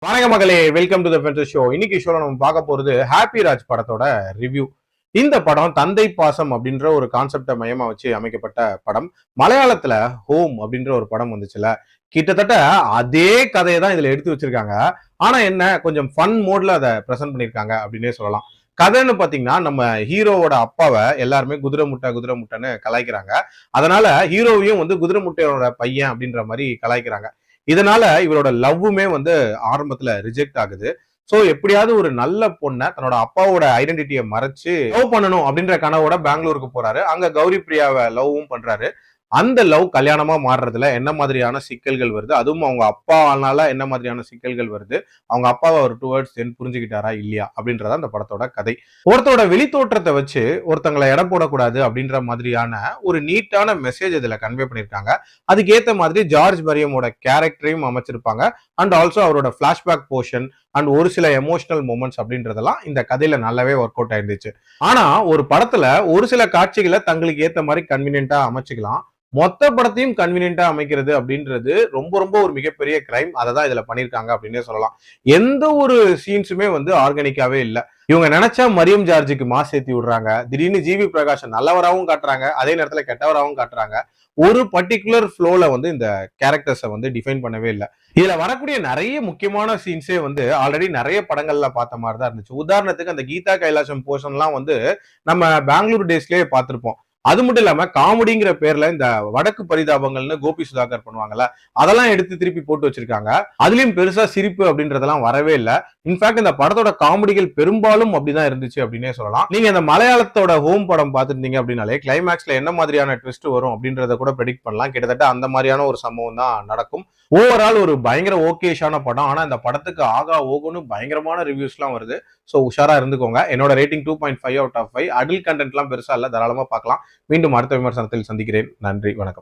வணக்கம் மகளே, welcome to the fences show. இன்னைக்கு ஷோல நம்ம பார்க்க போறது ஹாப்பி ராஜ் படத்தோட ரிவ்யூ. இந்த படம் தந்தை பாசம் அப்படின்ற ஒரு கான்செப்டை மையமா வச்சு அமைக்கப்பட்ட படம். மலையாளத்துல ஹோம் அப்படின்ற ஒரு படம் வந்துச்சுல, கிட்டத்தட்ட அதே கதையை தான் இதுல எடுத்து வச்சிருக்காங்க. ஆனா என்ன, கொஞ்சம் ஃபன் மோட்ல அதை பிரசன்ட் பண்ணிருக்காங்க அப்படின்னே சொல்லலாம். கதைன்னு பாத்தீங்கன்னா, நம்ம ஹீரோவோட அப்பாவை எல்லாருமே குதிரை முட்டைன்னு கலாய்க்கிறாங்க. அதனால ஹீரோவையும் குதிரை முட்டையோட பையன் அப்படின்ற மாதிரி கலாய்க்கிறாங்க. இதனால இவரோட லவ்வுமே ஆரம்பத்துல ரிஜெக்ட் ஆகுது. சோ எப்படியாவது ஒரு நல்ல பொண்ண தன்னோட அப்பாவோட ஐடென்டிட்டியை மறைச்சு லவ் பண்ணணும் அப்படின்ற கனவோட பெங்களூருக்கு போறாரு. அங்க கௌரி பிரியாவை லவ்வும் பண்றாரு. அந்த லவ் கல்யாணமா மாறுறதுல என்ன மாதிரியான சிக்கல்கள் வருது, அதுவும் அவங்க அப்பானால என்ன மாதிரியான சிக்கல்கள் வருது, அவங்க அப்பாவை அவர் டுவர்ட்ஸ் தென் புரிஞ்சுக்கிட்டாரா இல்லையா அப்படின்றத அந்த படத்தோட கதை. ஒருத்தரோட வெளித்தோற்றத்தை வச்சு ஒருத்தங்களை எடை போடக்கூடாது அப்படின்ற மாதிரியான ஒரு நீட்டான மெசேஜ் இதுல கன்வே பண்ணிருக்காங்க. அதுக்கு ஏத்த மாதிரி ஜார்ஜ் மரியமோட கேரக்டரையும் அமைச்சிருப்பாங்க. அண்ட் ஆல்சோ அவரோட பிளாஷ்பேக் போர்ஷன் அண்ட் ஒரு சில எமோஷனல் மூமெண்ட்ஸ் அப்படின்றதெல்லாம் இந்த கதையில நல்லாவே ஒர்க் அவுட் ஆயிருந்துச்சு. ஆனா ஒரு படத்துல ஒரு சில காட்சிகளை தங்களுக்கு ஏத்த மாதிரி கன்வீனியன்ட்டா அமைச்சுக்கலாம். மொத்த படத்தையும் கன்வீனியன்ட்டா அமைக்கிறது அப்படின்றது ரொம்ப ரொம்ப ஒரு மிகப்பெரிய கிரைம். அதை தான் இதுல பண்ணிருக்காங்க அப்படின்னே சொல்லலாம். எந்த ஒரு சீன்ஸுமே ஆர்கானிக்காவே இல்ல. இவங்க நினைச்சா மரியம் ஜார்ஜுக்கு மாஸ் ஏத்தி விடுறாங்க, திடீர்னு ஜிவி பிரகாஷ் நல்லவராகவும் காட்டுறாங்க, அதே நேரத்துல கெட்டவராகவும் காட்டுறாங்க. ஒரு பர்டிகுலர் ஃப்ளோல இந்த கேரக்டர்ஸை டிஃபைன் பண்ணவே இல்லை. இதுல வரக்கூடிய நிறைய முக்கியமான சீன்ஸே ஆல்ரெடி நிறைய படங்கள்ல பார்த்த மாதிரி தான் இருந்துச்சு. உதாரணத்துக்கு அந்த கீதா கைலாசம் போர்ஷன்லாம் நம்ம பெங்களூர் டேஸ்லயே பார்த்திருப்போம். அது மட்டும் இல்லாம காமெடிங்கிற பேர்ல இந்த வடக்கு பரிதாபங்கள்னு கோபி சுதாகர் பண்ணுவாங்கல்ல, அதெல்லாம் எடுத்து திருப்பி போட்டு வச்சிருக்காங்க. அதுலயும் பெருசா சிரிப்பு அப்படின்றதெல்லாம் வரவே இல்லை. இன்ஃபேக்ட் இந்த படத்தோட காமெடிகள் பெரும்பாலும் அப்படிதான் இருந்துச்சு அப்படின்னே சொல்லலாம். நீங்க இந்த மலையாளத்தோட ஹோம் படம் பார்த்துருந்தீங்க அப்படின்னாலே கிளைமேக்ஸ்ல என்ன மாதிரியான ட்விஸ்ட் வரும் அப்படின்றத கூட ப்ரெடிக்ட் பண்ணலாம். கிட்டத்தட்ட அந்த மாதிரியான ஒரு சம்பவம் தான் நடக்கும். ஓவரால் ஒரு பயங்கர ஓகேஷான படம். ஆனா இந்த படத்துக்கு ஆகா ஓகோன்னு பயங்கரமான ரிவ்யூஸ் எல்லாம் வருது. சோ உஷாரா இருந்துக்கோங்க. என்னோட rating 2.5 out of 5. Adult content எல்லாம் பெருசா இல்ல, தாராளமா பார்க்கலாம். மீண்டும் அடுத்த விமர்சனத்தில் சந்திக்கிறேன். நன்றி, வணக்கம்.